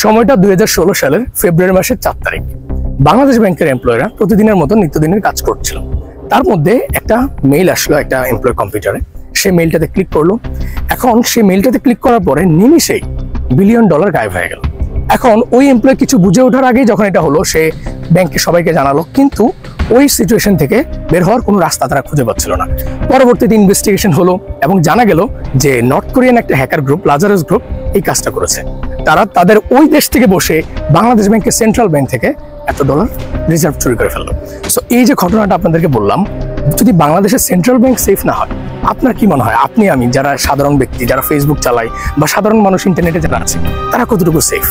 সময়টা 2016 সালের ফেব্রুয়ারি মাসের 4 তারিখ। বাংলাদেশ ব্যাংকের এমপ্লয়িরা প্রতিদিনের মতো নিত্যদিনের কাজ করছিল। তার মধ্যে একটা মেইল আসলো একটা এমপ্লয় কম্পিউটারে। সে মেইলটাতে ক্লিক করলো। এখন সে মেইলটাতে ক্লিক করার পরে নিমিষেই $1 বিলিয়ন গায়েব হয়ে গেল। এখন ওই এমপ্লয় কিছু বুঝে ওঠার আগেই যখন এটা হলো, সে ব্যাংকে সবাইকে জানালো, কিন্তু ওই সিচুয়েশন থেকে বের হওয়ার কোনো রাস্তা তারা খুঁজে পাচ্ছিল না। পরবর্তীতে ইনভেস্টিগেশন হলো এবং জানা গেল যে নর্থ কোরিয়ান একটা হ্যাকার গ্রুপ, লাজারাস গ্রুপ, এই কাজটা করেছে। তারা তাদের ওই দেশ থেকে বসে বাংলাদেশ ব্যাংকের সেন্ট্রাল ব্যাংক থেকে এত ডলার রিজার্ভ চুরি করে ফেললো। সো এই যে ঘটনাটা আপনাদেরকে বললাম, যদি বাংলাদেশের সেন্ট্রাল ব্যাংক সেফ না হয়, আপনার কি মনে হয় আপনি আমি যারা সাধারণ ব্যক্তি, যারা ফেসবুক চালাই বা সাধারণ মানুষ ইন্টারনেটে যারা আছে, তারা কতটুকু সেফ?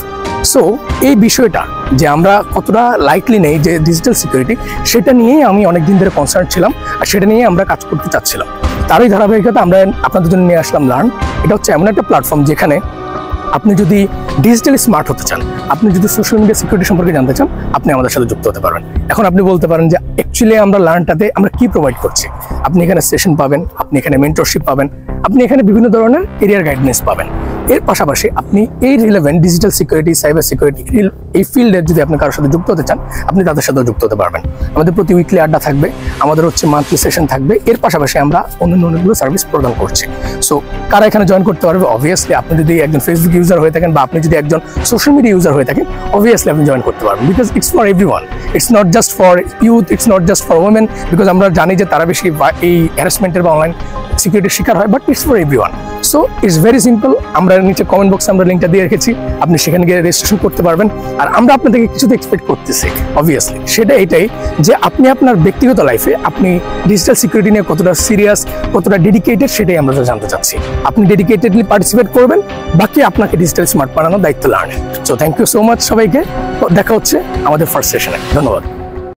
সো এই বিষয়টা যে আমরা কতটা লাইটলি নেই যে ডিজিটাল সিকিউরিটি, সেটা নিয়েই আমি অনেকদিন ধরে কনসার্ন ছিলাম আর সেটা নিয়ে আমরা কাজ করতে চাচ্ছিলাম। তারই ধারাবাহিকতা আমরা আপনাদের জন্য নিয়ে আসলাম লার্ন। এটা হচ্ছে এমন একটা প্ল্যাটফর্ম যেখানে আপনি যদি ডিজিটালি স্মার্ট হতে চান, আপনি যদি সোশ্যাল মিডিয়া সিকিউরিটি সম্পর্কে জানতে চান, আপনি আমাদের সাথে যুক্ত হতে পারবেন। এখন আপনি বলতে পারেন যে অ্যাকচুয়ালি আমরা লার্নটাতে আমরা কি প্রোভাইড করছি। আপনি এখানে সেশন পাবেন, আপনি এখানে মেন্টরশিপ পাবেন, আপনি এখানে বিভিন্ন ধরনের কেরিয়ার গাইডেন্স পাবেন। এর পাশাপাশি আপনি এই relevant digital security, cyber security এই ফিল্ডের যদি আপনি কারোর সাথে যুক্ত হতে চান, আপনি তাদের সাথেও যুক্ত হতে পারবেন। আমাদের প্রতি উইকলি আড্ডা থাকবে, আমাদের হচ্ছে মান্থলি সেশন থাকবে। এর পাশাপাশি আমরা অন্যান্য সার্ভিস প্রদান করছি। সো কারা এখানে জয়েন করতে পারবে? অবভিয়াসলি আপনি যদি একজন ফেসবুক ইউজার হয়ে থাকেন বা আপনি যদি একজন সোশ্যাল মিডিয়া ইউজার হয়ে থাকেন, অবভিয়াসলি আপনি জয়েন করতে পারবেন। Because it's for everyone, it's not just for youth, it's not just for women. Because আমরা জানি যে তারা বেশি এই হ্যারাসমেন্টের বা অনলাইন সিকিউরিটির শিকার হয়, but it's for everyone. So it's very simple. আমরা নিচে কমেন্ট বক্সে আমরা লিঙ্কটা দিয়ে রেখেছি, আপনি সেখানে গিয়ে রেজিস্ট্রেশন করতে পারবেন। আর আমরা আপনার থেকে কিছু এক্সপেক্ট করতেছি, অবভিয়াসলি সেটা এটাই যে আপনি আপনার ব্যক্তিগত লাইফে আপনি ডিজিটাল সিকিউরিটি নিয়ে কতটা সিরিয়াস, কতটা ডেডিকেটেড, সেটাই আমরা জানতে চাচ্ছি। আপনি ডেডিকেটেডলি পার্টিসিপেট করবেন, বাকি আপনাকে ডিজিটাল স্মার্ট বানানোর দায়িত্ব লার্নের। So thank you so much সবাইকে। দেখা হচ্ছে আমাদের ফার্স্ট সেশনে। ধন্যবাদ।